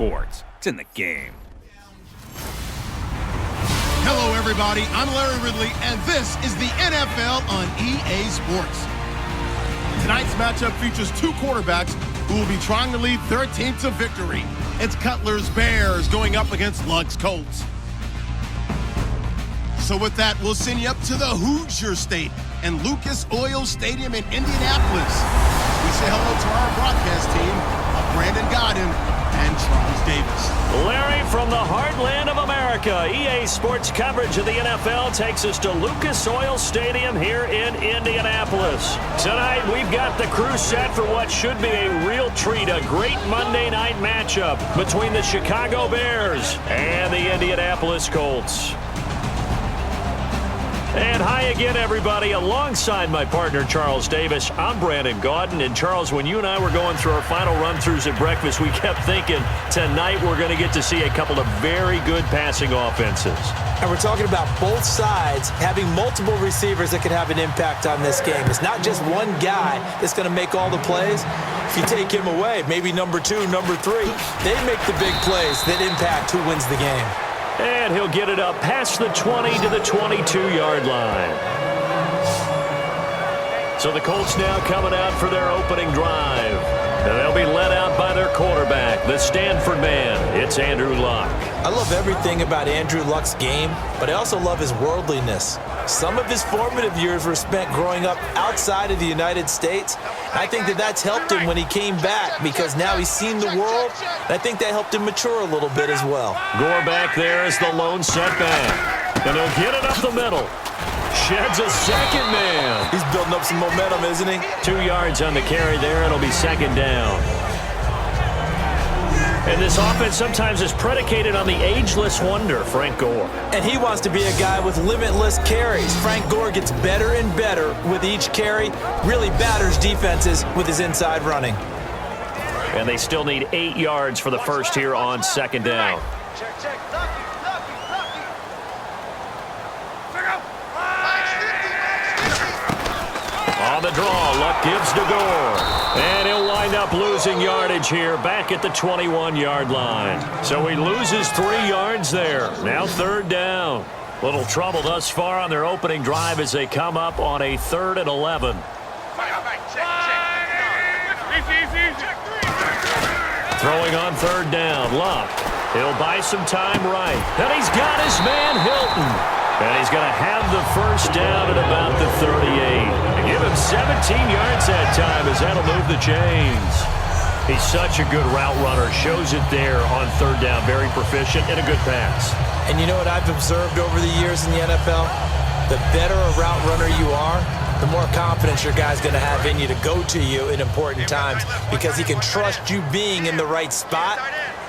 Sports. It's in the game. Hello, everybody. I'm Larry Ridley, and this is the NFL on EA Sports. Tonight's matchup features two quarterbacks who will be trying to lead their team to victory. It's Cutler's Bears going up against Luck's Colts. So with that, we'll send you up to the Hoosier State and Lucas Oil Stadium in Indianapolis. We say hello to our broadcast team of Brandon Godden and Charles Davis. Larry, from the heartland of America, EA Sports coverage of the NFL takes us to Lucas Oil Stadium here in Indianapolis. Tonight, we've got the crew set for what should be a real treat, a great Monday night matchup between the Chicago Bears and the Indianapolis Colts. And hi again, everybody. Alongside my partner, Charles Davis, I'm Brandon Gaudin. And Charles, when you and I were going through our final run-throughs at breakfast, we kept thinking tonight we're going to get to see a couple of very good passing offenses. And we're talking about both sides having multiple receivers that can have an impact on this game. It's not just one guy that's going to make all the plays. If you take him away, maybe number two, number three, they make the big plays that impact who wins the game. And he'll get it up past the 20 to the 22-yard line. So the Colts now coming out for their opening drive. And they'll be led out by their quarterback, the Stanford man. It's Andrew Luck. I love everything about Andrew Luck's game, but I also love his worldliness. Some of his formative years were spent growing up outside of the United States. I think that that's helped him when he came back because now he's seen the world, and I think that helped him mature a little bit as well. Gore back there is the lone setback, and he'll get it up the middle. Sheds a second man. He's building up some momentum, isn't he? 2 yards on the carry there. It'll be second down. And this offense sometimes is predicated on the ageless wonder, Frank Gore. And he wants to be a guy with limitless carries. Frank Gore gets better and better with each carry, really batters defenses with his inside running. And they still need 8 yards for the first here on second down. On the draw, Luck gives to Gore. And he'll wind up losing yardage here back at the 21-yard line. So he loses 3 yards there. Now third down. Little trouble thus far on their opening drive as they come up on a 3rd and 11. Throwing on third down, Luck. He'll buy some time right. And he's got his man Hilton. And he's going to have the first down at about the 38. And give him 17 yards that time as that'll move the chains. He's such a good route runner. Shows it there on third down. Very proficient and a good pass. And you know what I've observed over the years in the NFL? The better a route runner you are, the more confidence your guy's going to have in you to go to you in important times because he can trust you being in the right spot,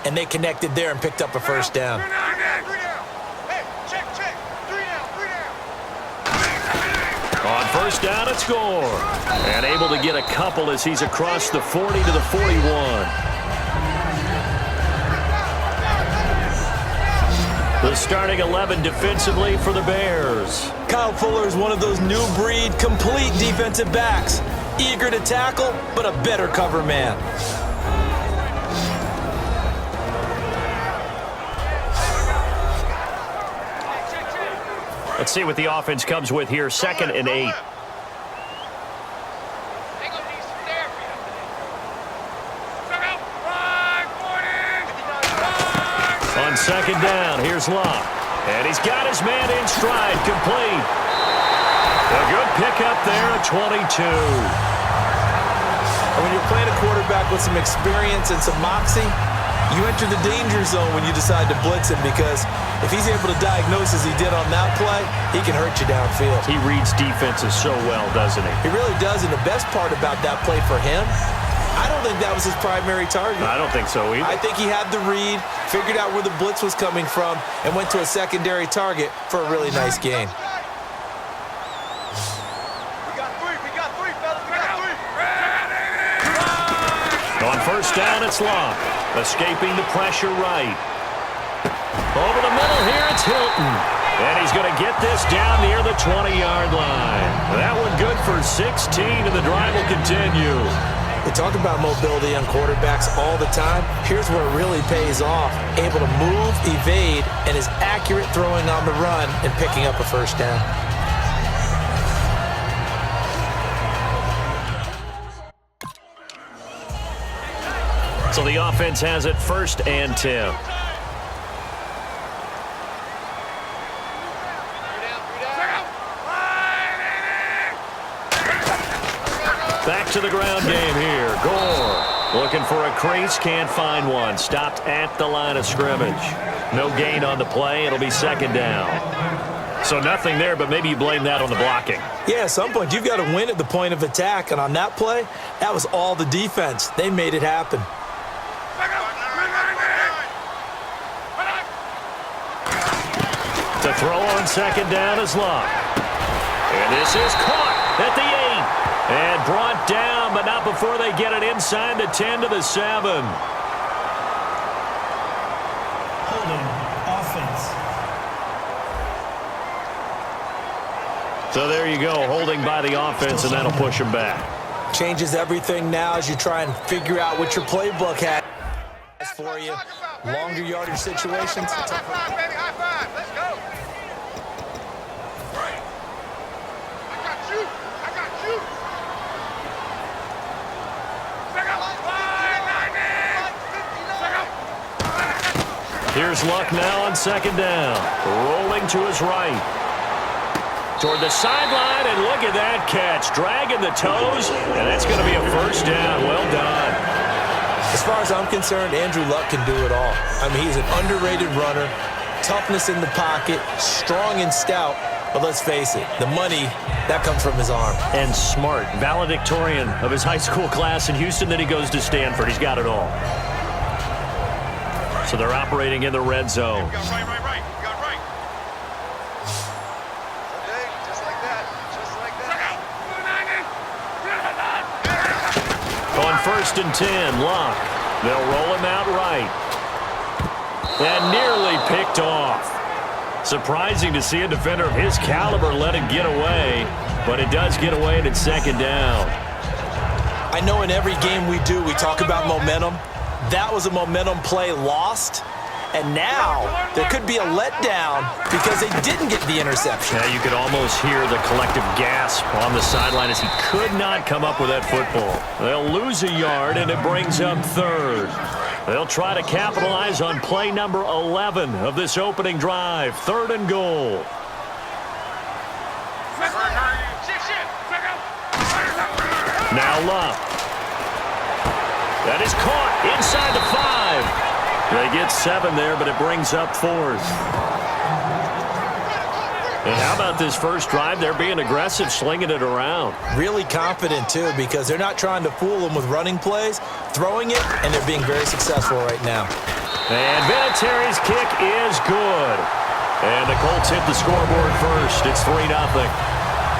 and they connected there and picked up a first down. On first down, it's Gore. And able to get a couple as he's across the 40 to the 41. The starting 11 defensively for the Bears. Kyle Fuller is one of those new breed, complete defensive backs. Eager to tackle, but a better cover man. Let's see what the offense comes with here. 2nd and 8. On second down, here's Luck. And he's got his man in stride, complete. A good pickup there at 22. And when you're playing a quarterback with some experience and some moxie, you enter the danger zone when you decide to blitz him because if he's able to diagnose as he did on that play, he can hurt you downfield. He reads defenses so well, doesn't he? He really does, and the best part about that play for him, I don't think that was his primary target. I don't think so either. I think he had the read, figured out where the blitz was coming from, and went to a secondary target for a really nice gain. On first down, it's Luck. Escaping the pressure right. Over the middle here, it's Hilton. And he's going to get this down near the 20-yard line. That one good for 16, and the drive will continue. We talk about mobility on quarterbacks all the time. Here's where it really pays off. Able to move, evade, and is accurate throwing on the run and picking up a first down. So the offense has it 1st and 10. Back to the ground game here. Gore looking for a crease, can't find one. Stopped at the line of scrimmage. No gain on the play. It'll be 2nd down. So nothing there, but maybe you blame that on the blocking. Yeah, at some point you've got to win at the point of attack, and on that play, that was all the defense. They made it happen. To throw on 2nd down is Luck. And this is caught at the 8. And brought down, but not before they get it inside the 10 to the 7. Holding offense. So there you go, holding by the offense, and that'll push them back. Changes everything now as you try and figure out what your playbook has for you. Longer yardage situations. High five, baby, high five. Let's go. I got you. I got you. Here's Luck now on 2nd down. Rolling to his right. Toward the sideline, and look at that catch. Dragging the toes, and that's going to be a first down. Well done. As far as I'm concerned, Andrew Luck can do it all. I mean, he's an underrated runner, toughness in the pocket, strong and stout. But let's face it, the money, that comes from his arm. And smart, valedictorian of his high school class in Houston. Then he goes to Stanford. He's got it all. So they're operating in the red zone. You got right. You got right. Okay, just like that. Just like that. On 1st and 10, Luck. They'll roll him out right. And nearly picked off. Surprising to see a defender of his caliber let it get away, but it does get away and it's 2nd down. I know in every game we do, we talk about momentum. That was a momentum play lost, and now there could be a letdown because they didn't get the interception. Yeah, you could almost hear the collective gasp on the sideline as he could not come up with that football. They'll lose a yard, and it brings up 3rd. They'll try to capitalize on play number 11 of this opening drive. 3rd and goal. Now Luck. That is caught inside the 5. They get 7 there, but it brings up 4th. And how about this first drive? They're being aggressive, slinging it around. Really confident, too, because they're not trying to fool them with running plays, throwing it, and they're being very successful right now. And Vinatieri's kick is good. And the Colts hit the scoreboard first. It's 3-0.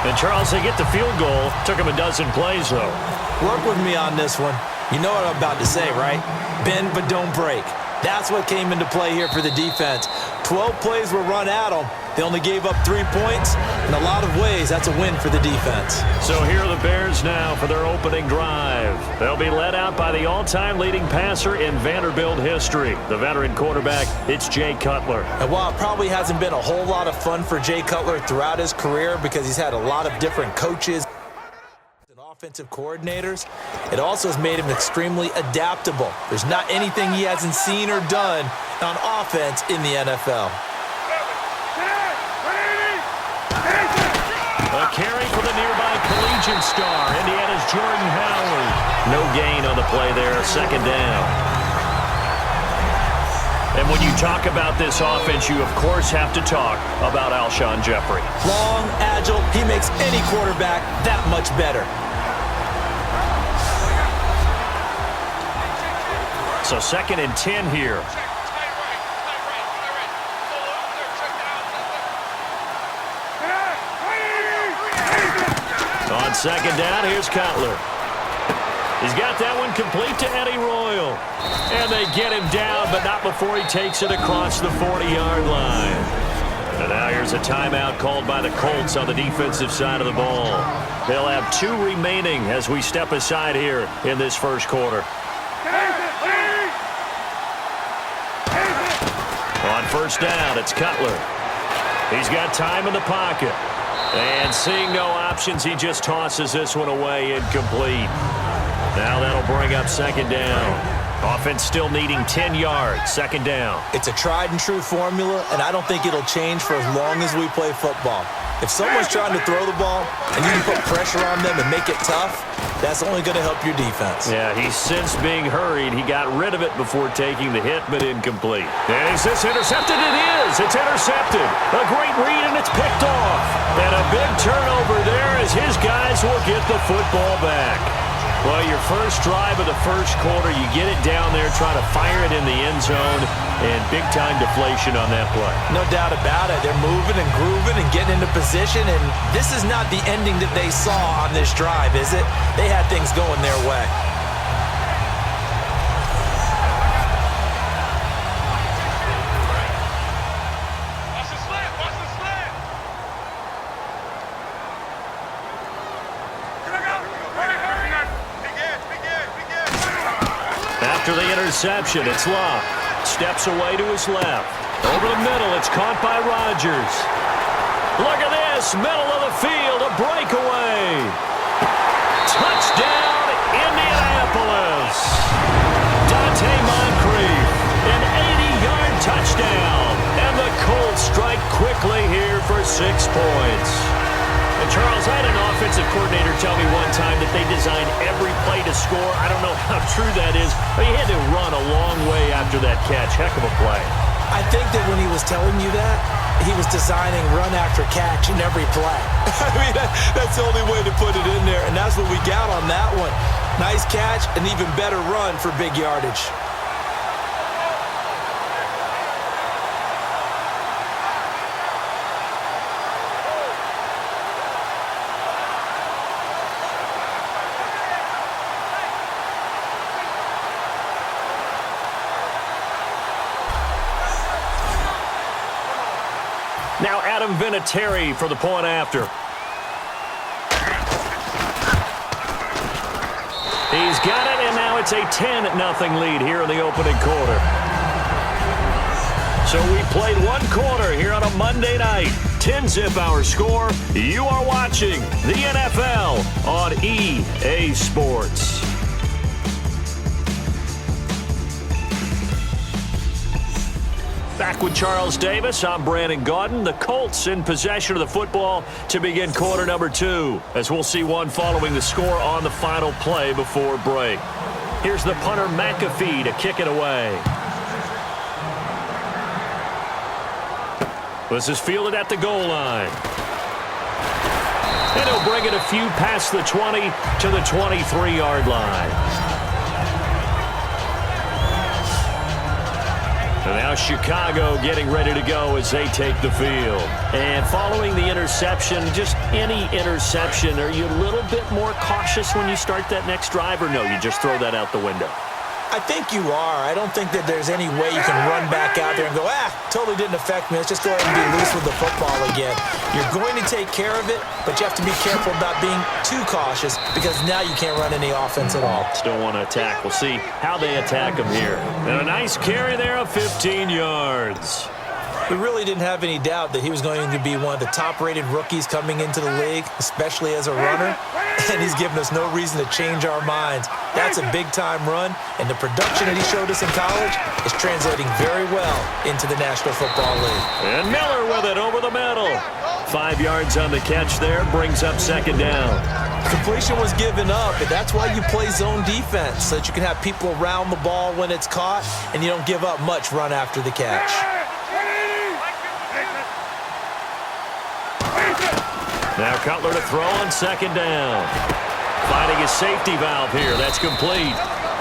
And, Charles, they get the field goal. Took them a dozen plays, though. Work with me on this one. You know what I'm about to say, right? Bend but don't break. That's what came into play here for the defense. 12 plays were run at them. They only gave up 3 points. In a lot of ways, that's a win for the defense. So here are the Bears now for their opening drive. They'll be led out by the all-time leading passer in Vanderbilt history. The veteran quarterback, it's Jay Cutler. And while it probably hasn't been a whole lot of fun for Jay Cutler throughout his career because he's had a lot of different coaches and offensive coordinators, it also has made him extremely adaptable. There's not anything he hasn't seen or done on offense in the NFL. A carry for the nearby collegiate star, Indiana's Jordan Howard. No gain on the play there, 2nd down. And when you talk about this offense, you of course have to talk about Alshon Jeffrey. Long, agile, he makes any quarterback that much better. So 2nd and 10 here. On 2nd down, here's Cutler. He's got that one complete to Eddie Royal. And they get him down, but not before he takes it across the 40-yard line. And now here's a timeout called by the Colts on the defensive side of the ball. They'll have 2 remaining as we step aside here in this first quarter. On first down, it's Cutler. He's got time in the pocket. And seeing no options, he just tosses this one away, incomplete. Now that'll bring up second down. Offense still needing 10 yards, second down. It's a tried-and-true formula, and I don't think it'll change for as long as we play football. If someone's trying to throw the ball and you can put pressure on them and make it tough, that's only going to help your defense. Yeah, he's since being hurried. He got rid of it before taking the hit, but incomplete. And is this intercepted? It is. It's intercepted. A great read, and it's picked off. And a big turnover there as his guys will get the football back. Well, your first drive of the first quarter, you get it down there, try to fire it in the end zone, and big-time deflation on that play. No doubt about it. They're moving and grooving and getting into position, and this is not the ending that they saw on this drive, is it? They had things going their way. Watch the slant. Watch the slant. After the interception, it's Locke. Steps away to his left. Over the middle, it's caught by Rodgers. Look at this, middle of the field, a breakaway. Touchdown, Indianapolis. Dante Moncrief, an 80-yard touchdown. And the Colts strike quickly here for 6 points. And Charles, I had an offensive coordinator tell me one time that they designed every play to score. I don't know how true that is, but he had to run a long way after that catch. Heck of a play. I think that when he was telling you that, he was designing run after catch in every play. I mean, that's the only way to put it in there, and that's what we got on that one. Nice catch, an even better run for big yardage. Now Adam Vinatieri for the point after. He's got it, and now it's a 10-0 lead here in the opening quarter. So we played 1 quarter here on a Monday night. 10-zip our score. You are watching the NFL on EA Sports. Back with Charles Davis, I'm Brandon Gaudin. The Colts in possession of the football to begin quarter number 2, as we'll see one following the score on the final play before break. Here's the punter McAfee to kick it away. This is fielded at the goal line. And he'll bring it a few past the 20 to the 23-yard line. And now Chicago getting ready to go as they take the field. And following the interception, just any interception, are you a little bit more cautious when you start that next drive, or no, you just throw that out the window? I think you are. I don't think that there's any way you can run back out there and go, totally didn't affect me. Let's just go ahead and be loose with the football again. You're going to take care of it, but you have to be careful about being too cautious because now you can't run any offense at all. Still want to attack. We'll see how they attack him here. And a nice carry there of 15 yards. We really didn't have any doubt that he was going to be one of the top-rated rookies coming into the league, especially as a runner, and he's given us no reason to change our minds. That's a big-time run, and the production that he showed us in college is translating very well into the National Football League. And Miller with it over the middle. 5 yards on the catch there, brings up second down. Completion was given up, and that's why you play zone defense, so that you can have people around the ball when it's caught, and you don't give up much run after the catch. Now Cutler to throw on second down. Finding a safety valve here. That's complete.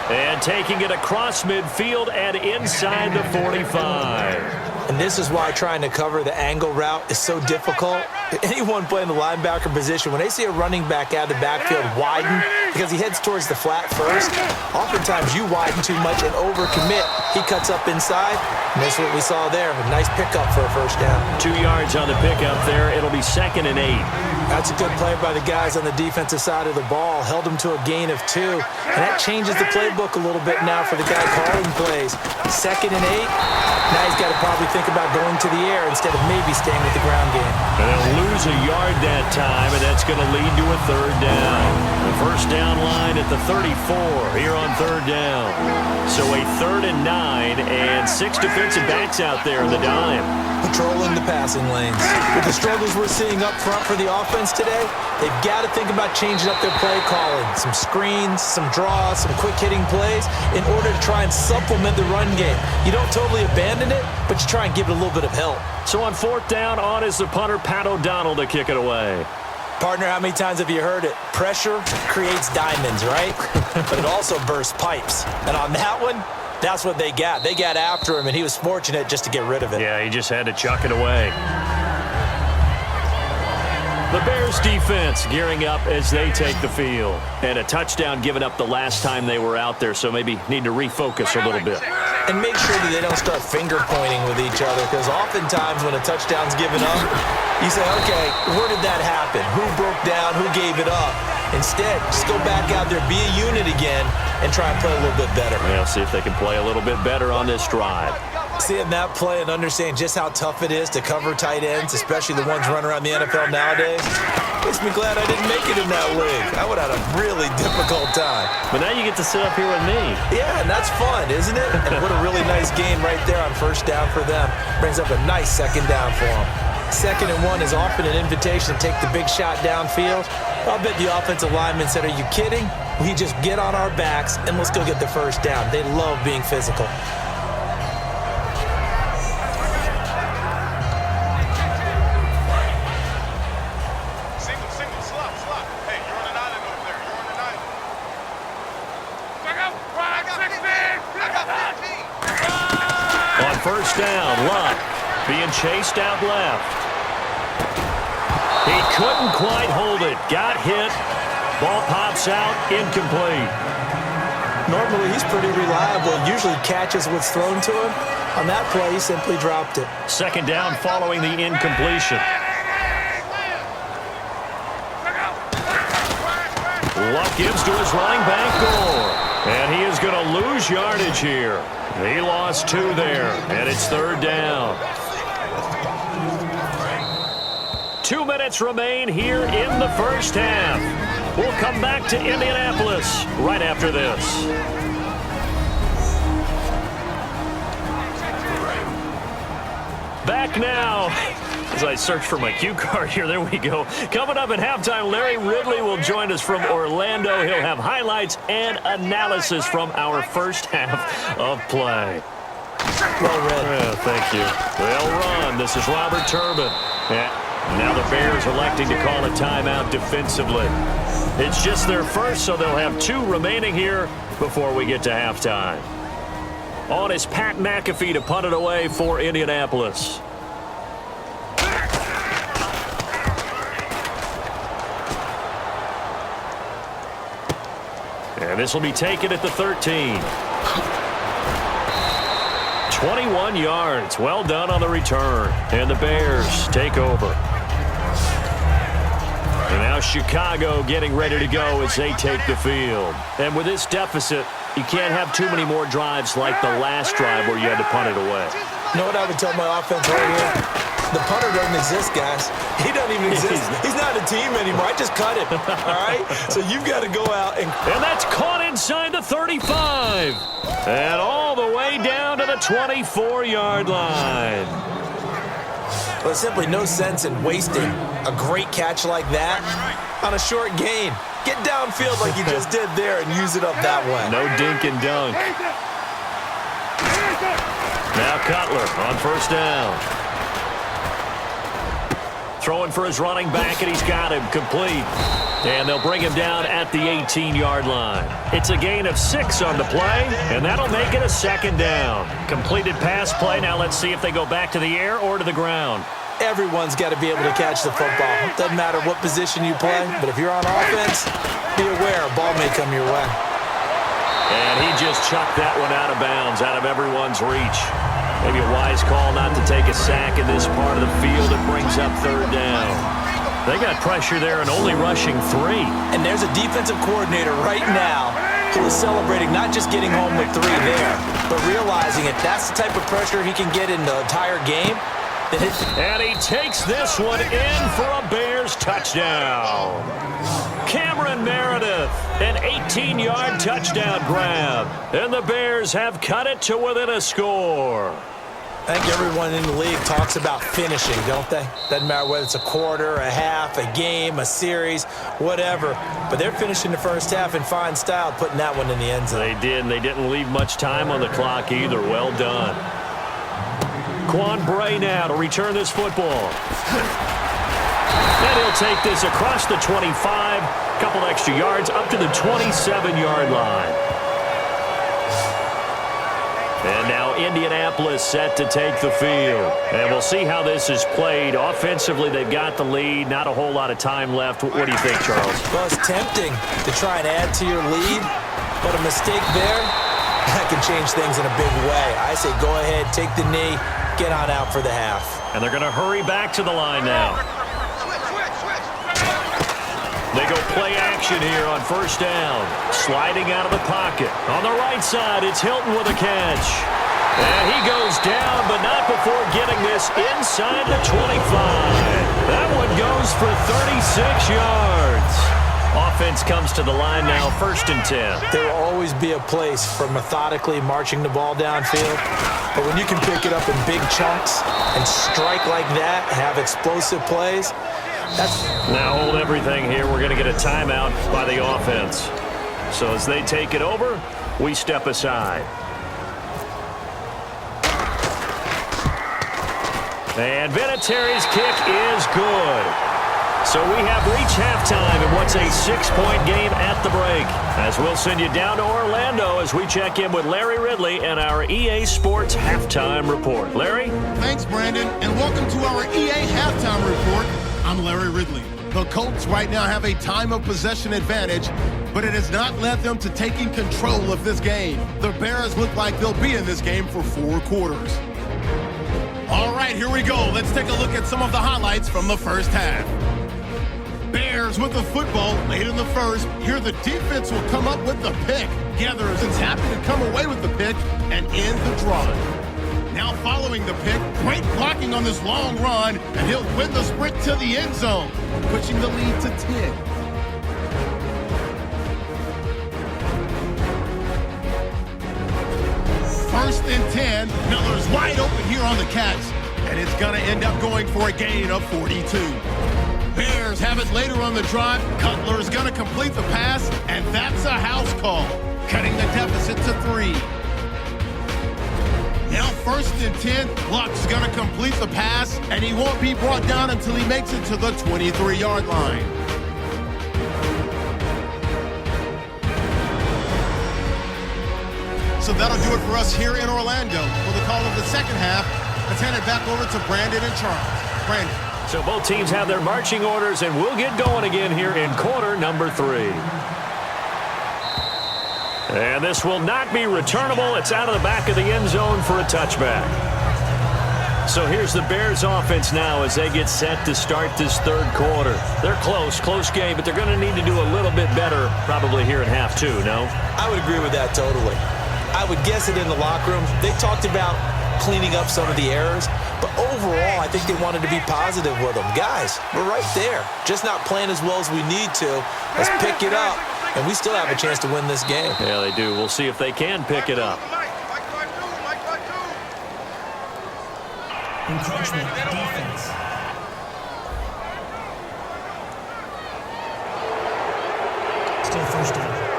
And taking it across midfield and inside the 45. And this is why trying to cover the angle route is so difficult. Anyone playing the linebacker position, when they see a running back out of the backfield widen because he heads towards the flat first, oftentimes you widen too much and overcommit. He cuts up inside, and that's what we saw there. A nice pickup for a first down. 2 yards on the pickup there. It'll be 2nd and 8. That's a good play by the guys on the defensive side of the ball. Held him to a gain of 2. And that changes the playbook a little bit now for the guy calling plays. 2nd and 8. Now he's got to probably think about going to the air instead of maybe staying with the ground game. And they'll lose a yard that time, and that's going to lead to a 3rd down. The first down line at the 34 here on 3rd down. So a 3rd and 9 and 6 defensive backs out there in the dime. Patrolling the passing lanes. With the struggles we're seeing up front for the offense today, they've got to think about changing up their play calling. Some screens, some draws, some quick-hitting plays in order to try and supplement the run game. You don't totally abandon it, but you try and give it a little bit of help. So on 4th down, on is the punter, Pat O'Donnell, to kick it away. Partner, how many times have you heard it? Pressure creates diamonds, right? But it also bursts pipes. And on that one, that's what they got. They got after him, and he was fortunate just to get rid of it. Yeah, he just had to chuck it away. The Bears defense gearing up as they take the field. And a touchdown given up the last time they were out there, so maybe need to refocus a little bit. And make sure that they don't start finger pointing with each other, because oftentimes when a touchdown's given up, you say, okay, where did that happen? Who broke down? Who gave it up? Instead, just go back out there, be a unit again, and try and play a little bit better. Well, see if they can play a little bit better on this drive. Seeing that play and understand just how tough it is to cover tight ends, especially the ones running around the NFL nowadays, makes me glad I didn't make it in that league. I would have had a really difficult time. But now you get to sit up here with me. Yeah, and that's fun, isn't it? And what a really nice game right there on first down for them. Brings up a nice 2nd down for them. 2nd and 1 is often an invitation to take the big shot downfield. I'll bet the offensive lineman said, are you kidding? We just get on our backs and let's go get the first down. They love being physical. Single, slot. Hey, you're on an island over there. You're on an island. I got 15. On first down, Luck being chased out left. He couldn't quite hold it. Got hit. Ball pops out. Incomplete. Normally, he's pretty reliable. Usually catches what's thrown to him. On that play, he simply dropped it. 2nd down following the incompletion. Luck gives to his running back, Gore. And he is going to lose yardage here. He lost 2 there, and it's 3rd down. 2 minutes remain here in the first half. We'll come back to Indianapolis right after this. Back now. As I search for my cue card here, there we go. Coming up at halftime, Larry Ridley will join us from Orlando. He'll have highlights and analysis from our first half of play. Well read. Yeah, thank you. Well run. This is Robert Turbin. Now the Bears electing to call a timeout defensively. It's just their first, so they'll have 2 remaining here before we get to halftime. On is Pat McAfee to punt it away for Indianapolis. And this will be taken at the 13. 21 yards. Well done on the return. And the Bears take over. And now Chicago getting ready to go as they take the field. And with this deficit, you can't have too many more drives like the last drive where you had to punt it away. You know what I would tell my offense right here? The punter doesn't exist, guys. He doesn't even exist. He's not a team anymore. I just cut him, all right? So you've got to go out and... And that's caught inside the 35. And all the way down to the 24-yard line. Well, there's simply no sense in wasting a great catch like that on a short gain. Get downfield like you just did there and use it up that way. No dink and dunk. Now Cutler on first down. Throwing for his running back, and he's got him complete. And they'll bring him down at the 18-yard line. It's a gain of 6 on the play, and that'll make it a second down. Completed pass play. Now let's see if they go back to the air or to the ground. Everyone's got to be able to catch the football. Doesn't matter what position you play, but if you're on offense, be aware a ball may come your way. And he just chucked that one out of bounds, out of everyone's reach. Maybe a wise call not to take a sack in this part of the field. It brings up third down. They got pressure there and only rushing 3. And there's a defensive coordinator right now who is celebrating not just getting home with 3 there, but realizing if that's the type of pressure he can get in the entire game, and he takes this one in for a Bears touchdown. Cameron Meredith, an 18-yard touchdown grab. And the Bears have cut it to within a score. I think everyone in the league talks about finishing, don't they? Doesn't matter whether it's a quarter, a half, a game, a series, whatever. But they're finishing the first half in fine style, putting that one in the end zone. They did, and they didn't leave much time on the clock either. Well done. Quan Bray now to return this football. And he'll take this across the 25, couple extra yards up to the 27-yard line. And now Indianapolis set to take the field. And we'll see how this is played. Offensively, they've got the lead. Not a whole lot of time left. What do you think, Charles? Well, it's tempting to try and add to your lead, but a mistake there, that can change things in a big way. I say go ahead, take the knee, get on out for the half. And they're going to hurry back to the line now. They go play action here on first down. Sliding out of the pocket. On the right side, it's Hilton with a catch. And he goes down, but not before getting this inside the 25. That one goes for 36 yards. Offense comes to the line now, 1st and 10. There will always be a place for methodically marching the ball downfield. But when you can pick it up in big chunks and strike like that, have explosive plays, now hold everything here. We're going to get a timeout by the offense. So as they take it over, we step aside. And Vinatieri's kick is good. So we have reached halftime in what's a 6-point game at the break. As we'll send you down to Orlando as we check in with Larry Ridley and our EA Sports Halftime Report. Larry? Thanks, Brandon, and welcome to our EA Halftime Report. I'm Larry Ridley. The Colts right now have a time of possession advantage, but it has not led them to taking control of this game. The Bears look like they'll be in this game for 4 quarters. All right, here we go. Let's take a look at some of the highlights from the first half. Bears with the football late in the first. Here the defense will come up with the pick. Gathers is happy to come away with the pick and end the drive. Now following the pick, great blocking on this long run, and he'll win the sprint to the end zone, pushing the lead to 10. First and 10, Miller's wide open here on the catch, and it's going to end up going for a gain of 42. Bears have it later on the drive. Cutler's going to complete the pass, and that's a house call, cutting the deficit to 3. Now 1st and 10, Luck's going to complete the pass, and he won't be brought down until he makes it to the 23-yard line. So that'll do it for us here in Orlando. For the call of the second half, let's hand it back over to Brandon and Charles. Brandon. So both teams have their marching orders, and we'll get going again here in quarter number 3. And this will not be returnable. It's out of the back of the end zone for a touchback. So here's the Bears offense now as they get set to start this third quarter. They're close game, but they're going to need to do a little bit better probably here in half 2, no? I would agree with that totally. I would guess it in the locker room. They talked about cleaning up some of the errors, but overall, I think they wanted to be positive with them. Guys, we're right there. Just not playing as well as we need to. Let's pick it up, and we still have a chance to win this game. Yeah, they do. We'll see if they can pick it up. Encroachment defense. Still first down.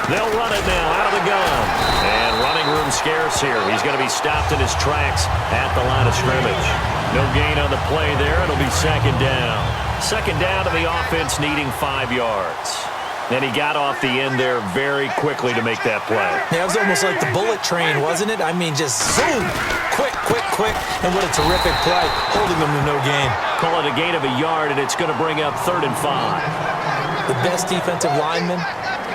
They'll run it now out of the gun. And running room scarce here. He's going to be stopped in his tracks at the line of scrimmage. No gain on the play there. It'll be second down. Second down to the offense needing 5 yards. And he got off the end there very quickly to make that play. Yeah, it was almost like the bullet train, wasn't it? I mean, just zoom, quick. And what a terrific play, holding them to no gain. Call it a gain of a yard, and it's going to bring up 3rd and 5. The best defensive linemen,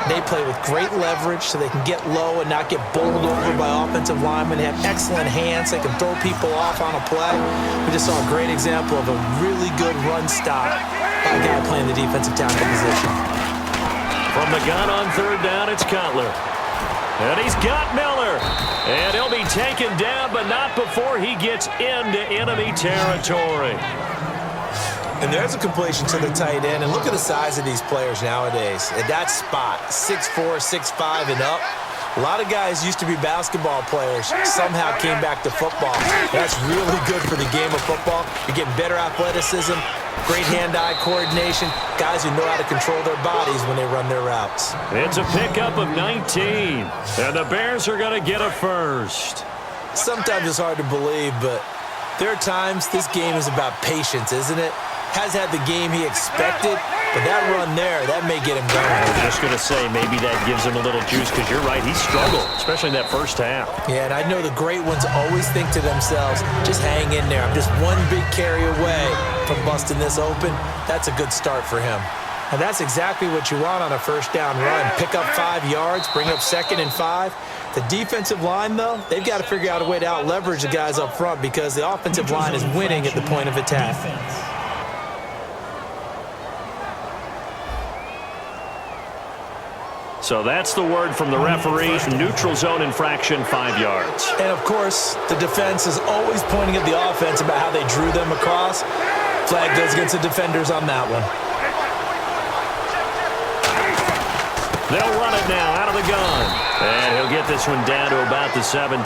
they play with great leverage so they can get low and not get bowled over by offensive linemen. They have excellent hands. They can throw people off on a play. We just saw a great example of a really good run stop by a guy playing the defensive tackle position. From the gun on 3rd down, it's Cutler. And he's got Miller. And he'll be taken down, but not before he gets into enemy territory. And there's a completion to the tight end. And look at the size of these players nowadays. At that spot, 6'4", 6'5", and up. A lot of guys used to be basketball players, somehow came back to football. That's really good for the game of football. You're getting better athleticism, great hand-eye coordination, guys who know how to control their bodies when they run their routes. It's a pickup of 19, and the Bears are going to get a first. Sometimes it's hard to believe, but there are times this game is about patience, isn't it? Has had the game he expected, but that run there, that may get him going. I was just going to say, maybe that gives him a little juice, because you're right, he struggled, especially in that first half. Yeah, and I know the great ones always think to themselves, just hang in there. I'm just one big carry away from busting this open. That's a good start for him. And that's exactly what you want on a first down run. Pick up 5 yards, bring up 2nd and 5. The defensive line, though, they've got to figure out a way to out-leverage the guys up front because the offensive line is winning at the point of attack. So that's the word from the referee. Neutral zone infraction, 5 yards. And, of course, the defense is always pointing at the offense about how they drew them across. Flag goes against the defenders on that one. They'll run it now out of the gun. And he'll get this one down to about the 17.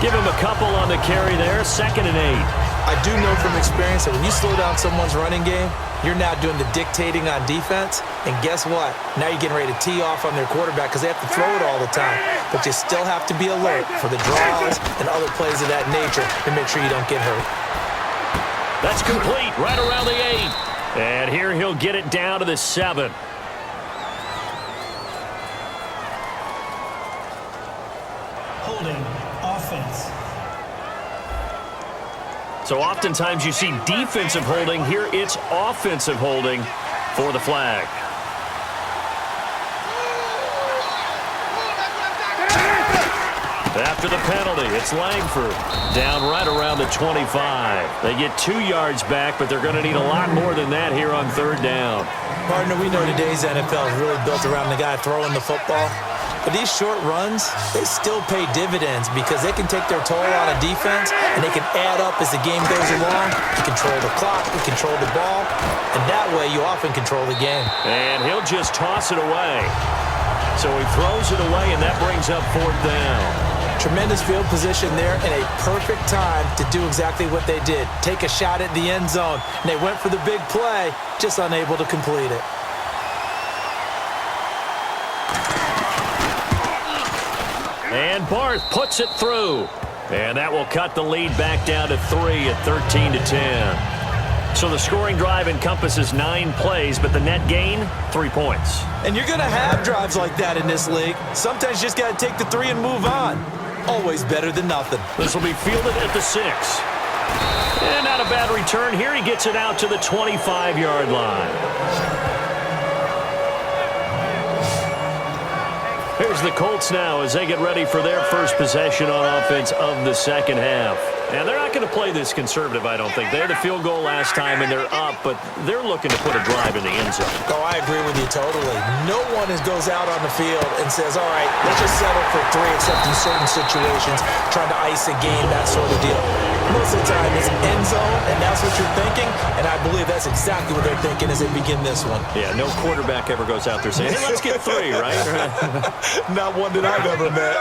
Give him a couple on the carry there, 2nd and 8. I do know from experience that when you slow down someone's running game, you're now doing the dictating on defense. And guess what? Now you're getting ready to tee off on their quarterback because they have to throw it all the time. But you still have to be alert for the draws and other plays of that nature to make sure you don't get hurt. That's complete right around the 8. And here he'll get it down to the 7. Holding offense. So oftentimes you see defensive holding. Here it's offensive holding for the flag. After the penalty, it's Langford down right around the 25. They get 2 yards back, but they're going to need a lot more than that here on 3rd down. Partner, we know today's NFL is really built around the guy throwing the football. But these short runs, they still pay dividends because they can take their toll on a defense and they can add up as the game goes along. You control the clock, you control the ball, and that way you often control the game. And he'll just toss it away. So he throws it away, and that brings up 4th down. Tremendous field position there and a perfect time to do exactly what they did. Take a shot at the end zone. And they went for the big play, just unable to complete it. And Barth puts it through. And that will cut the lead back down to 3 at 13-10. So the scoring drive encompasses 9 plays, but the net gain, 3 points. And you're going to have drives like that in this league. Sometimes you just got to take the 3 and move on. Always better than nothing. This will be fielded at the 6. And not a bad return here. He gets it out to the 25-yard line. Here's the Colts now as they get ready for their first possession on offense of the second half. And they're not going to play this conservative, I don't think. They had a field goal last time, and they're up, but they're looking to put a drive in the end zone. Oh, I agree with you totally. No one goes out on the field and says, all right, let's just settle for 3, except in certain situations, trying to ice a game, that sort of deal. Most of the time, it's end zone, and that's what you're thinking, and I believe that's exactly what they're thinking as they begin this one. Yeah, no quarterback ever goes out there saying, hey, let's get 3, right? Not one that I've ever met.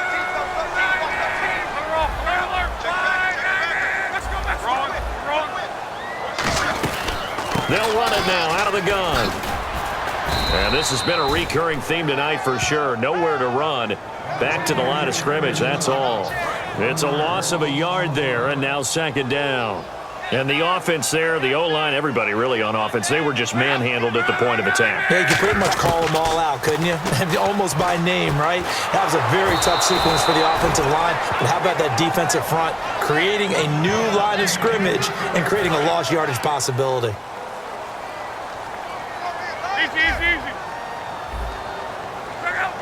They'll run it now out of the gun. And this has been a recurring theme tonight for sure. Nowhere to run. Back to the line of scrimmage, that's all. It's a loss of a yard there, and now second down. And the offense there, the O-line, everybody really on offense, they were just manhandled at the point of attack. Yeah, you could pretty much call them all out, couldn't you? Almost by name, right? That was a very tough sequence for the offensive line. But how about that defensive front creating a new line of scrimmage and creating a lost yardage possibility? Easy, easy, easy. Check out.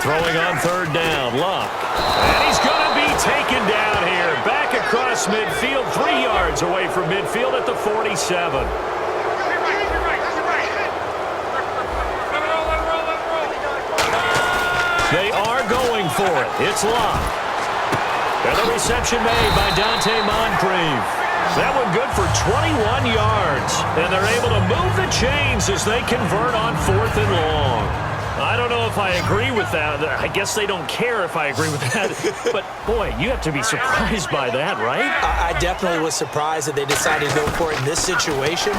Throwing on third down, Luck. And he's going to be taken down here. Back across midfield, 3 yards away from midfield at the 47. They are going for it. It's Luck. And the reception made by Dante Moncrief. That one good for 21 yards. And they're able to move the chains as they convert on 4th and long. I don't know if I agree with that. I guess they don't care if I agree with that. But, boy, you have to be surprised by that, right? I definitely was surprised that they decided to go for it in this situation.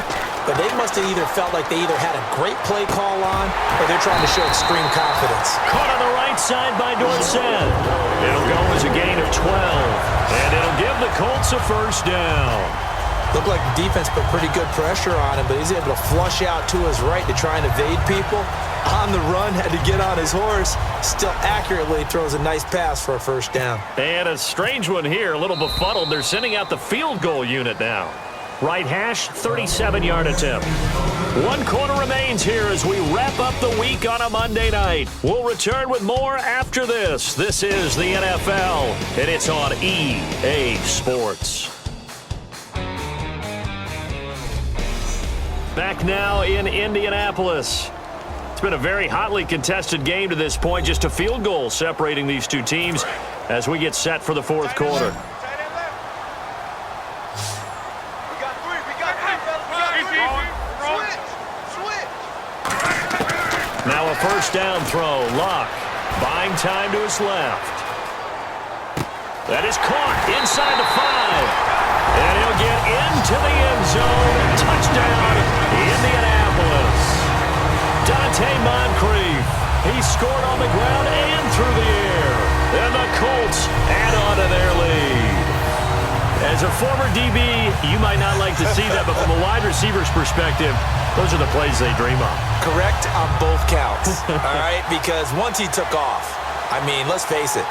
But they must have either felt like they either had a great play call on or they're trying to show extreme confidence. Caught on the right side by Dorsett. It'll go as a gain of 12. And it'll give the Colts a first down. Looked like the defense put pretty good pressure on him, but he's able to flush out to his right to try and evade people. On the run, had to get on his horse. Still accurately throws a nice pass for a first down. And a strange one here, a little befuddled. They're sending out the field goal unit now. Right hash, 37-yard attempt. 1 quarter remains here as we wrap up the week on a Monday night. We'll return with more after this. This is the NFL, and it's on EA Sports. Back now in Indianapolis. It's been a very hotly contested game to this point. Just a field goal separating these two teams as we get set for the 4th quarter. Now a first down throw. Luck buying time to his left. That is caught inside the 5. And he'll get into the end zone. Touchdown, Indianapolis. Dante Moncrief. He scored on the ground and through the air. And the Colts add on to their lead. As a former DB, you might not like to see that, but from a wide receiver's perspective, those are the plays they dream of. Correct on both counts, all right? Because once he took off, I mean, let's face it,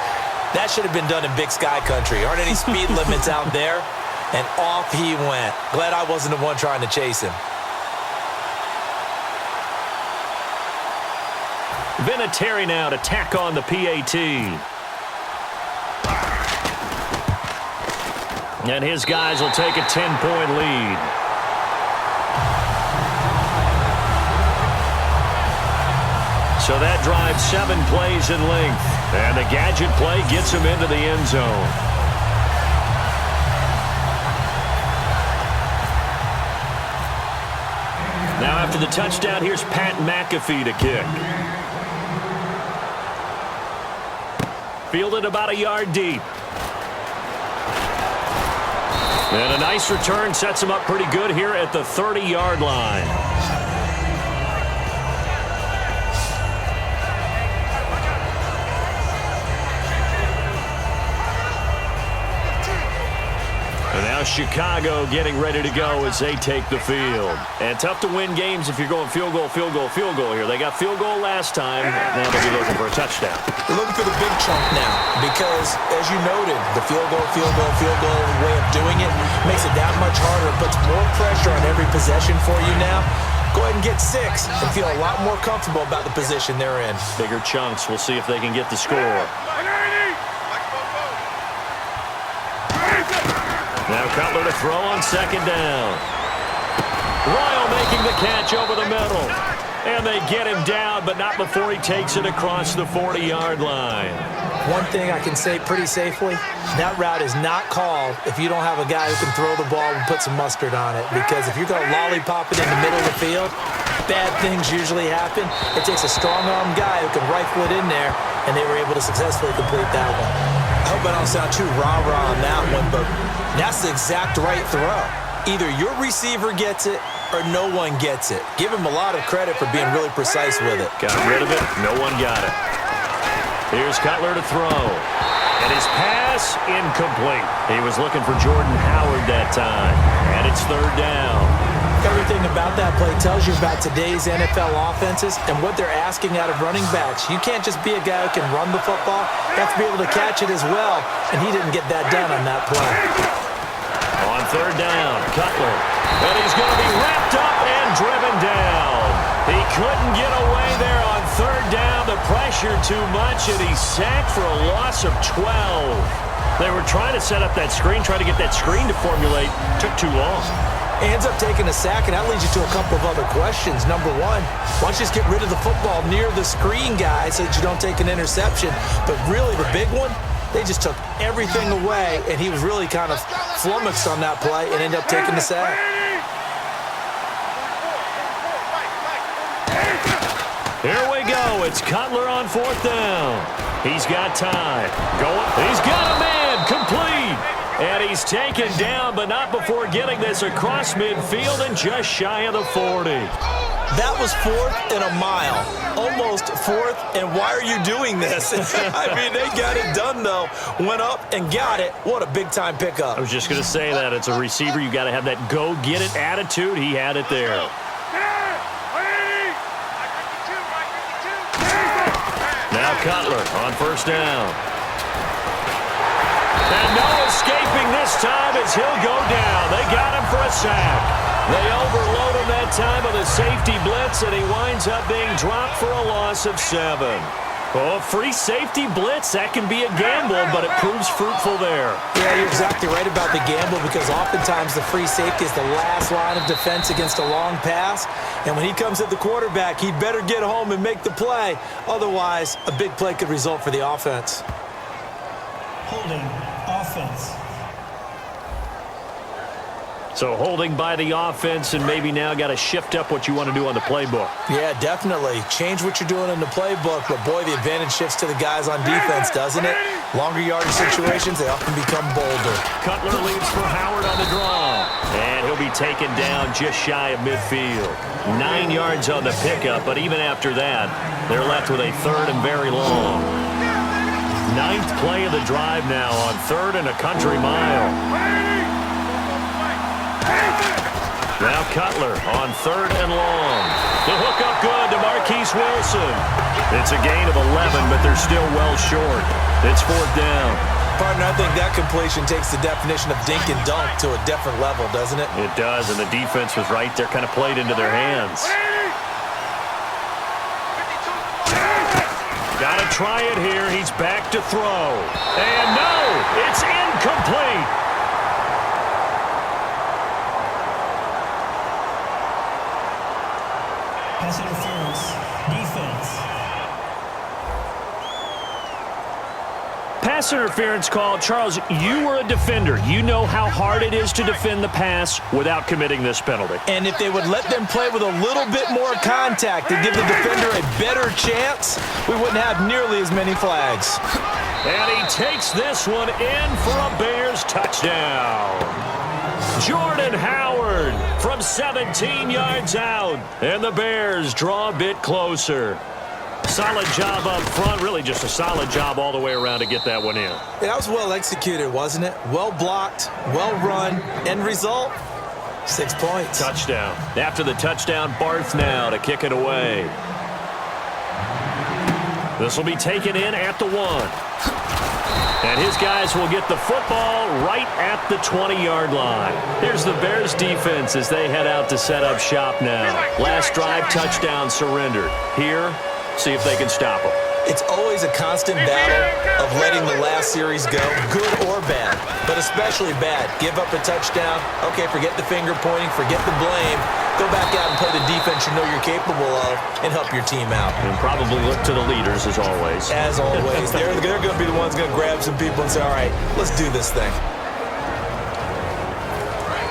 that should have been done in Big Sky Country. Aren't any speed limits out there? And off he went. Glad I wasn't the one trying to chase him. Vinatieri now to tack on the PAT. And his guys will take a 10-point lead. So that drives 7 plays in length. And the gadget play gets him into the end zone. Now after the touchdown, here's Pat McAfee to kick. Fielded about a yard deep. And a nice return sets him up pretty good here at the 30-yard line. And now Chicago getting ready to go as they take the field. And tough to win games if you're going field goal, field goal, field goal here. They got field goal last time. Now they'll be looking for a touchdown. They're looking for the big chunk now because, as you noted, the field goal way of doing it makes it that much harder. It puts more pressure on every possession for you now. Go ahead and get 6 and feel a lot more comfortable about the position they're in. Bigger chunks. We'll see if they can get the score. Now Cutler to throw on second down. Royal making the catch over the middle. And they get him down, but not before he takes it across the 40-yard line. One thing I can say pretty safely, that route is not called if you don't have a guy who can throw the ball and put some mustard on it. Because if you're going to lollipop it in the middle of the field, bad things usually happen. It takes a strong-armed guy who can rifle it in there, and they were able to successfully complete that one. I hope I don't sound too rah-rah on that one, but that's the exact right throw. Either your receiver gets it or no one gets it. Give him a lot of credit for being really precise with it. Got rid of it. No one got it. Here's Cutler to throw. And his pass incomplete. He was looking for Jordan Howard that time. And it's third down. Everything about that play tells you about today's NFL offenses and what they're asking out of running backs. You can't just be a guy who can run the football. You have to be able to catch it as well, and he didn't get that done on that play. On third down, Cutler. And he's going to be wrapped up and driven down. He couldn't get away there on third down. The pressure too much, and he's sacked for a loss of 12. They were trying to set up that screen, trying to get that screen to formulate. Took too long. Ends up taking a sack, and that leads you to a couple of other questions. Number one, why don't you just get rid of the football near the screen guy so that you don't take an interception? But really, the big one, they just took everything away, and he was really kind of flummoxed on that play and ended up taking the sack. Here we go. It's Cutler on fourth down. He's got time. Going. He's got a man. Complete. And he's taken down, but not before getting this across midfield and just shy of the 40. That was 4th and a mile. Almost 4th, and why are you doing this? I mean, they got it done, though. Went up and got it. What a big-time pickup. I was just going to say that. It's a receiver. You got to have that go-get-it attitude. He had it there. Now Cutler on first down. And no escaping this time as he'll go down. They got him for a sack. They overload him that time with a safety blitz, and he winds up being dropped for a loss of 7. Oh, free safety blitz, that can be a gamble, but it proves fruitful there. Yeah, you're exactly right about the gamble because oftentimes the free safety is the last line of defense against a long pass. And when he comes at the quarterback, he'd better get home and make the play. Otherwise, a big play could result for the offense. Holding offense. So holding by the offense, and maybe now got to shift up what you want to do on the playbook. Yeah, definitely. Change what you're doing in the playbook, but boy, the advantage shifts to the guys on defense, doesn't it? Longer yardage situations, they often become bolder. Cutler leaves for Howard on the draw. And he'll be taken down just shy of midfield. 9 yards on the pickup, but even after that, they're left with a third and very long. 9th play of the drive now on third and a country mile. Now Cutler on third and long. The hook up good to Marquise Wilson. It's a gain of 11, but they're still well short. It's fourth down. Partner, I think that completion takes the definition of dink and dunk to a different level, doesn't it? It does, and the defense was right there, kind of played into their hands. Got to try it here. He's back to throw. And no, it's incomplete. Pass interference. Defense. Pass interference call. Charles, you were a defender. You know how hard it is to defend the pass without committing this penalty. And if they would let them play with a little bit more contact and give the defender a better chance, we wouldn't have nearly as many flags. And he takes this one in for a Bears touchdown. Jordan Howard from 17 yards out. And the Bears draw a bit closer. Solid job up front. Really just a solid job all the way around to get that one in. Yeah, that was well executed, wasn't it? Well blocked, well run. End result, 6 points. Touchdown. After the touchdown, Barth now to kick it away. This will be taken in at the 1. And his guys will get the football right at the 20-yard line. Here's the Bears defense as they head out to set up shop now. Last drive, touchdown surrendered. Here, see if they can stop them. It's always a constant battle of letting the last series go, good or bad, but especially bad. Give up a touchdown. Okay, forget the finger pointing, forget the blame. Go back out and play the defense you know you're capable of and help your team out. And probably look to the leaders as always. As always. They're going to be the ones going to grab some people and say, all right, let's do this thing.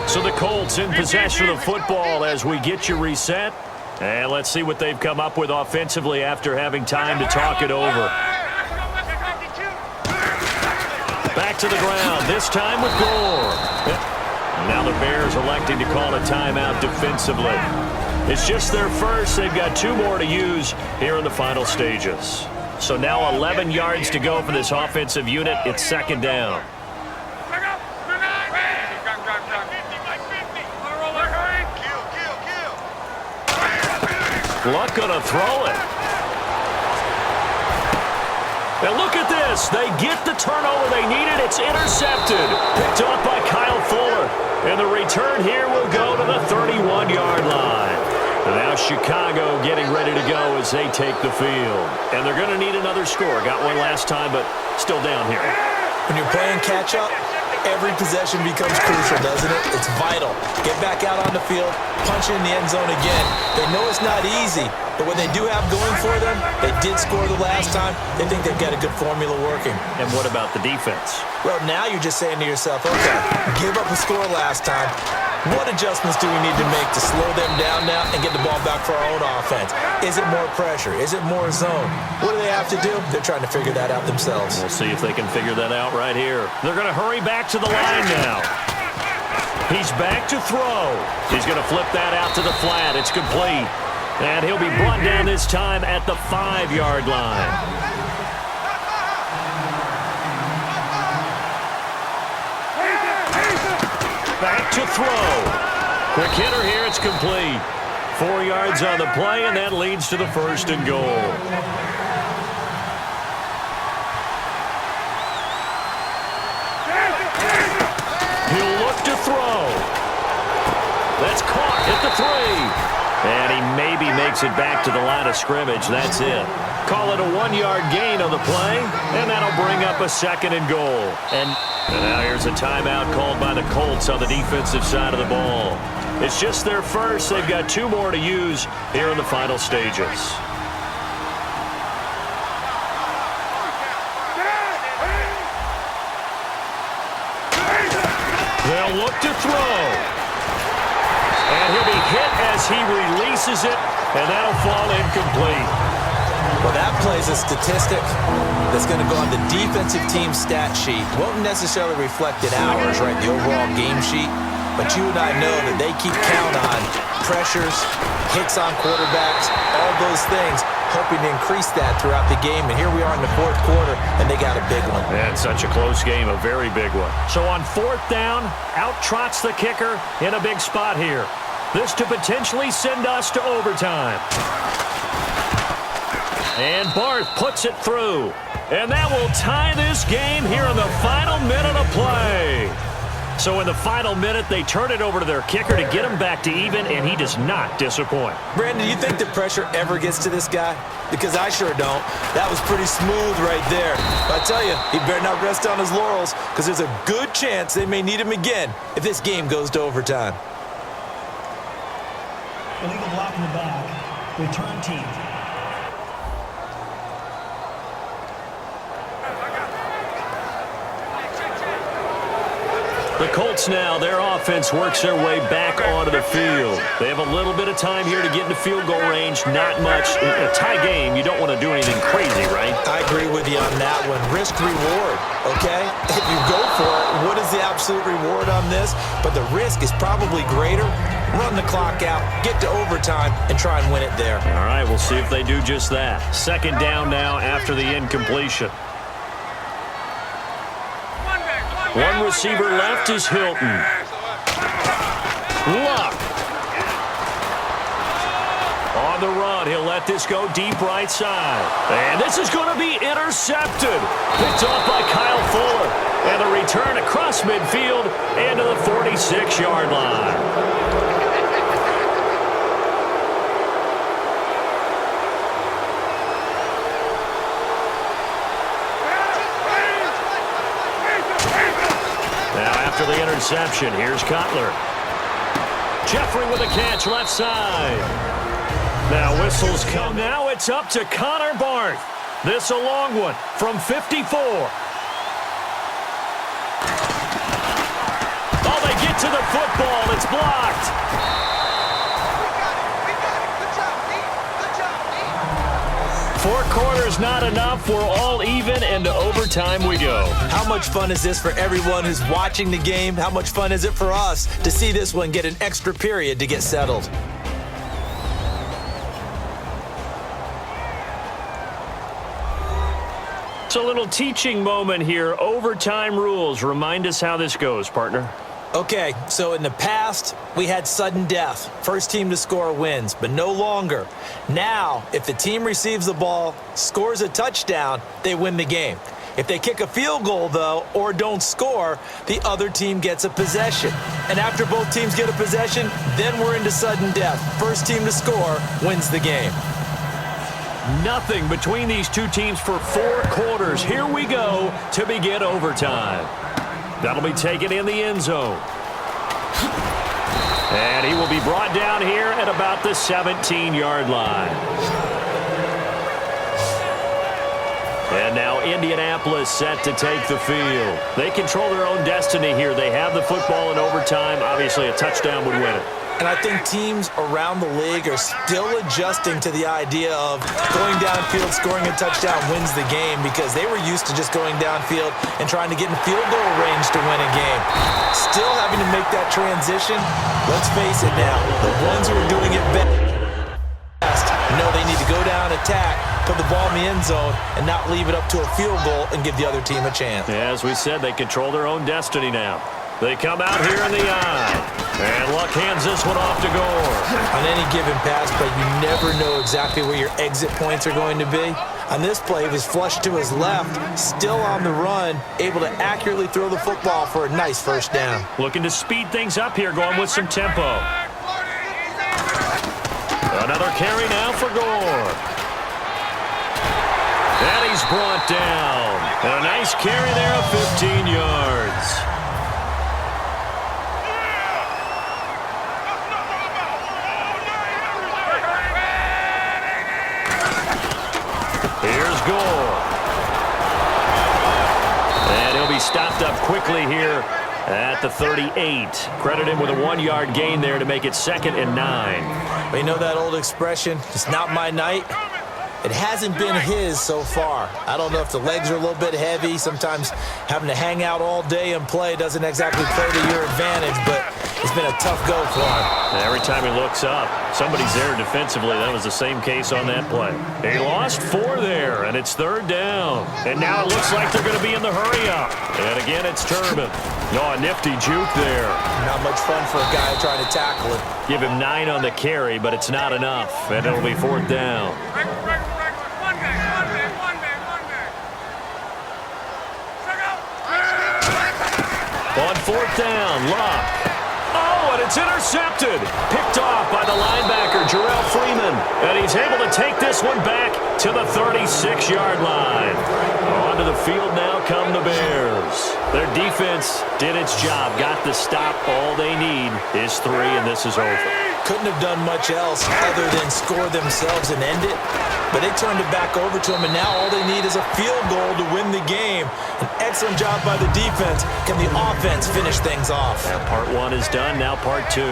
So the Colts in possession of the football as we get you reset. And let's see what they've come up with offensively after having time to talk it over. Back to the ground, this time with Gore. Now the Bears electing to call a timeout defensively. It's just their first. They've got 2 more to use here in the final stages. So now 11 yards to go for this offensive unit. It's second down. Luck gonna throw it. Now look at this. They get the turnover they needed. It's intercepted. Picked off by Kyle Fuller. And the return here will go to the 31-yard line. And now Chicago getting ready to go as they take the field. And they're going to need another score. Got one last time, but still down here. When you're playing catch-up, every possession becomes crucial, doesn't it? It's vital. Get back out on the field, punch in the end zone again. They know it's not easy, but what they do have going for them, they did score the last time. They think they've got a good formula working. And what about the defense? Well, now you're just saying to yourself, okay, give up a score last time. What adjustments do we need to make to slow them down now and get the ball back for our own offense? Is it more pressure? Is it more zone? What do they have to do? They're trying to figure that out themselves. We'll see if they can figure that out right here. They're going to hurry back to the line now. He's back to throw. He's going to flip that out to the flat. It's complete. And he'll be brought down this time at the 5-yard line. Back to throw. Quick hitter here. It's complete. 4 yards on the play, and that leads to the 1st and goal. He'll look to throw. That's caught at the 3. And he maybe makes it back to the line of scrimmage. That's it. Call it a 1-yard gain on the play, and that'll bring up a 2nd and goal. And now here's a timeout called by the Colts on the defensive side of the ball. It's just their first. They've got 2 more to use here in the final stages. They'll look to throw. And he'll be hit as he releases it, and that'll fall incomplete. Well, that plays a statistic that's going to go on the defensive team stat sheet. Won't necessarily reflect in ours, right, the overall game sheet. But you and I know that they keep count on pressures, hits on quarterbacks, all those things, hoping to increase that throughout the game. And here we are in the 4th quarter, and they got a big one. And such a close game, a very big one. So on 4th down, out trots the kicker in a big spot here. This to potentially send us to overtime. And Barth puts it through. And that will tie this game here in the final minute of play. So in the final minute, they turn it over to their kicker to get him back to even, and he does not disappoint. Brandon, do you think the pressure ever gets to this guy? Because I sure don't. That was pretty smooth right there. But I tell you, he better not rest on his laurels, because there's a good chance they may need him again if this game goes to overtime. Illegal block in the back. Return team. The Colts now, their offense works their way back onto the field. They have a little bit of time here to get into field goal range, not much. In a tie game, you don't want to do anything crazy, right? I agree with you on that one. Risk-reward, okay? If you go for it, what is the absolute reward on this? But the risk is probably greater. Run the clock out, get to overtime, and try and win it there. All right, we'll see if they do just that. 2nd down now after the incompletion. One receiver left is Hilton. Luck. On the run, he'll let this go deep right side. And this is going to be intercepted. Picked off by Kyle Fuller. And the return across midfield and to the 46-yard line. After the interception, here's Cutler. Jeffrey with a catch left side. Now whistles come. Now it's up to Connor Barth. This a long one from 54. Oh, they get to the football. It's blocked. quarters not enough. We're all even, and to overtime we go. How much fun is this for everyone who's watching the game? How much fun is it for us to see this one get an extra period to get settled? It's a little teaching moment here. Overtime rules. Remind us how this goes, partner. Okay, so in the past, we had sudden death. First team to score wins, but no longer. Now, if the team receives the ball, scores a touchdown, they win the game. If they kick a field goal, though, or don't score, the other team gets a possession. And after both teams get a possession, then we're into sudden death. First team to score wins the game. Nothing between these two teams for 4 quarters. Here we go to begin overtime. That'll be taken in the end zone. And he will be brought down here at about the 17-yard line. And now Indianapolis set to take the field. They control their own destiny here. They have the football in overtime. Obviously, a touchdown would win it. And I think teams around the league are still adjusting to the idea of going downfield, scoring a touchdown wins the game, because they were used to just going downfield and trying to get in field goal range to win a game. Still having to make that transition. Let's face it now, the ones who are doing it best know they need to go down, attack, put the ball in the end zone, and not leave it up to a field goal and give the other team a chance. As we said, they control their own destiny now. They come out here in the eye. And Luck hands this one off to Gore. On any given pass play, you never know exactly where your exit points are going to be. On this play, he was flushed to his left, still on the run, able to accurately throw the football for a nice first down. Looking to speed things up here, going with some tempo. Another carry now for Gore. And he's brought down. And a nice carry there of 15 yards. Here's Gore. And he'll be stopped up quickly here at the 38. Credit him with a 1-yard gain there to make it 2nd and 9. But you know that old expression, it's not my night? It hasn't been his so far. I don't know if the legs are a little bit heavy. Sometimes having to hang out all day and play doesn't exactly play to your advantage, but it's been a tough go for him. And every time he looks up, somebody's there defensively. That was the same case on that play. He lost 4 there, and it's 3rd down. And now it looks like they're going to be in the hurry-up. And again, it's Turbin. Oh, a nifty juke there. Not much fun for a guy trying to tackle it. Give him 9 on the carry, but it's not enough, and it'll be 4th down. On 4th down, Luck. Oh, and it's intercepted. Picked off by the linebacker, Jarrell Freeman. And he's able to take this one back to the 36-yard line. Onto the field now come the Bears. Their defense did its job, got the stop. All they need is 3, and this is over. Couldn't have done much else other than score themselves and end it. But they turned it back over to him, and now all they need is a field goal to win the game. An excellent job by the defense. Can the offense finish things off? Now part 1 is done, now part 2.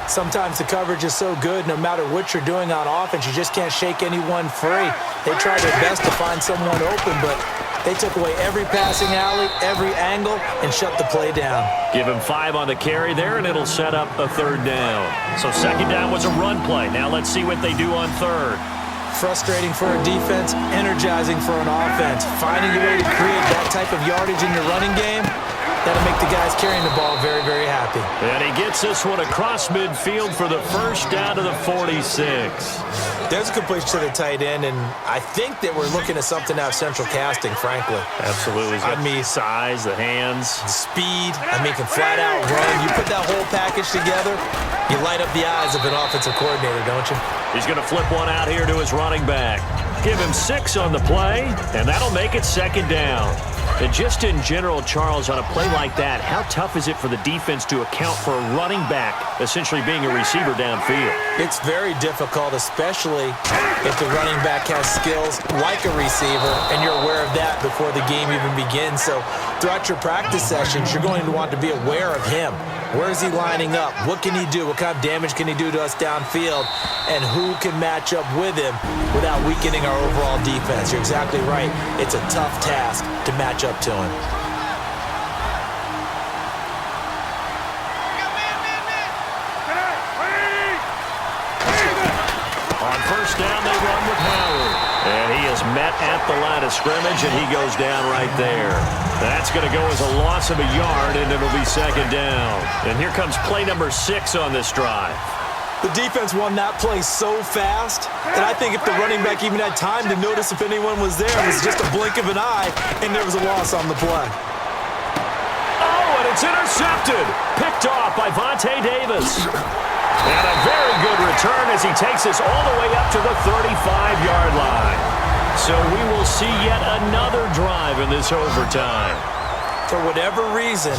Sometimes the coverage is so good, no matter what you're doing on offense, you just can't shake anyone free. They tried their best to find someone open, but they took away every passing alley, every angle, and shut the play down. Give him 5 on the carry there, and it'll set up a 3rd down. So 2nd down was a run play. Now let's see what they do on 3rd. Frustrating for a defense, energizing for an offense. Finding a way to create that type of yardage in your running game, that'll make the guys carrying the ball very, very happy. And he gets this one across midfield for the first down to the 46. There's a completion to the tight end, and I think that we're looking at something out of central casting, frankly. Absolutely. I mean, size, the hands. Speed. I mean, can flat out run. You put that whole package together, you light up the eyes of an offensive coordinator, don't you? He's going to flip one out here to his running back. Give him 6 on the play, and that'll make it 2nd down. And just in general, Charles, on a play like that, how tough is it for the defense to account for a running back essentially being a receiver downfield? It's very difficult, especially if the running back has skills like a receiver, and you're aware of that before the game even begins. So throughout your practice sessions, you're going to want to be aware of him. Where is he lining up? What can he do? What kind of damage can he do to us downfield? And who can match up with him without weakening our overall defense? You're exactly right. It's a tough task to match up to him. On first down, they run with Howard. And he is met at the line of scrimmage, and he goes down right there. That's going to go as a loss of a yard, and it'll be second down. And here comes play number 6 on this drive. The defense won that play so fast that I think if the running back even had time to notice if anyone was there, it was just a blink of an eye, and there was a loss on the play. Oh, and it's intercepted. Picked off by Vontae Davis. And a very good return as he takes us all the way up to the 35-yard line. So we will see yet another drive in this overtime. For whatever reason,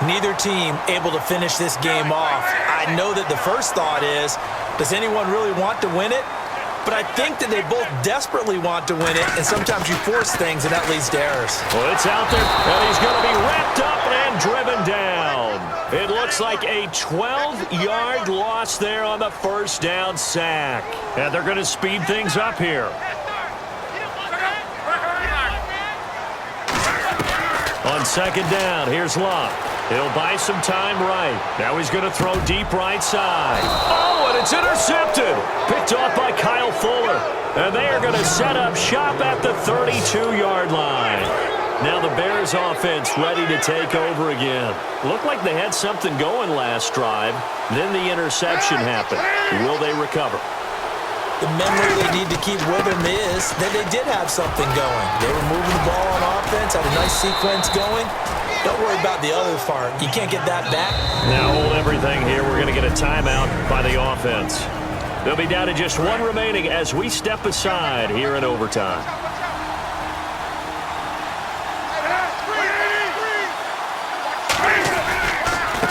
neither team able to finish this game off. I know that the first thought is, does anyone really want to win it? But I think that they both desperately want to win it, and sometimes you force things, and that leads to errors. Well, it's out there, and he's going to be wrapped up and driven down. It looks like a 12-yard loss there on the first down sack. And they're going to speed things up here. On second down, here's Love. He'll buy some time right. Now he's going to throw deep right side. Oh, and it's intercepted. Picked off by Kyle Fuller. And they are going to set up shop at the 32-yard line. Now the Bears offense ready to take over again. Looked like they had something going last drive. Then the interception happened. Will they recover? The memory they need to keep with them is that they did have something going. They were moving the ball on offense, had a nice sequence going. Don't worry about the other part. You can't get that back. Now hold everything here. We're going to get a timeout by the offense. They'll be down to just one remaining as we step aside here in overtime.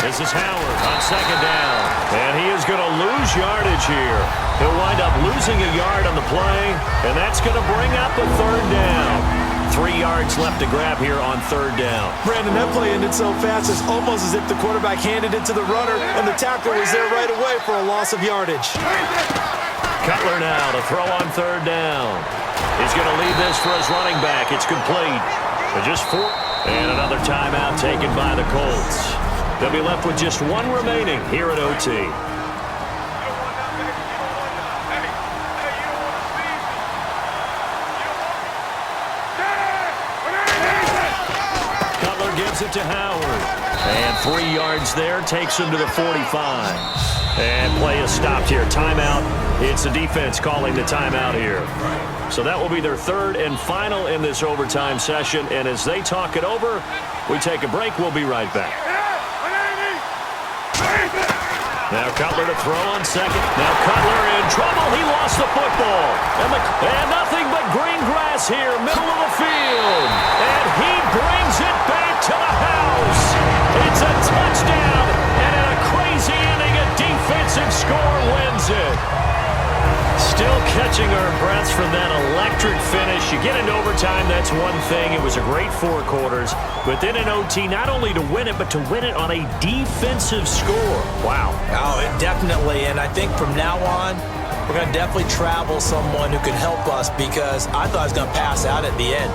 This is Howard on second down. And he is going to lose yardage here. He'll wind up losing a yard on the play, and that's going to bring up a third down. 3 yards left to grab here on third down. Brandon, that play ended so fast, it's almost as if the quarterback handed it to the runner, and the tackler was there right away for a loss of yardage. Cutler now to throw on third down. He's going to leave this for his running back. It's complete. For just 4. And another timeout taken by the Colts. They'll be left with just one remaining here at OT. Cutler gives it to Howard. And 3 yards there takes him to the 45. And play is stopped here. Timeout. It's the defense calling the timeout here. So that will be their third and final in this overtime session. And as they talk it over, we take a break. We'll be right back. Now Cutler to throw on second. Now Cutler in trouble. He lost the football. And nothing but green grass here, middle of the field. And he brings it back to the house. It's a touchdown. And in a crazy inning, a defensive score wins it. Still catching our breaths from that electric finish. You get into overtime, that's one thing. It was a great 4 quarters. But then in OT, not only to win it, but to win it on a defensive score. Wow. Oh, it definitely. And I think from now on, we're going to definitely travel someone who can help us because I thought I was going to pass out at the end.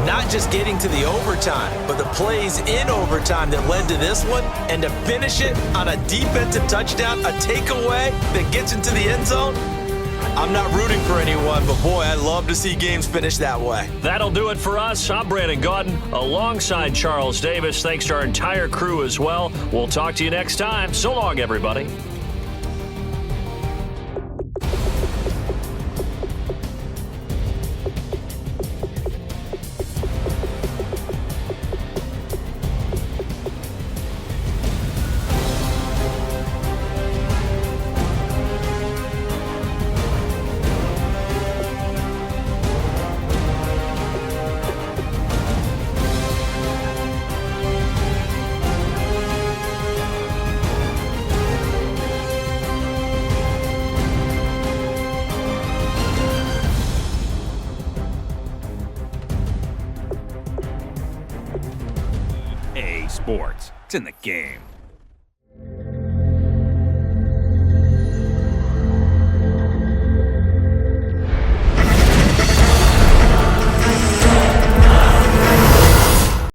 Not just getting to the overtime, but the plays in overtime that led to this one, and to finish it on a defensive touchdown, a takeaway that gets into the end zone. I'm not rooting for anyone, but boy, I love to see games finish that way. That'll do it for us. I'm Brandon Gaudin alongside Charles Davis. Thanks to our entire crew as well. We'll talk to you next time. So long, everybody. Sports. It's in the game.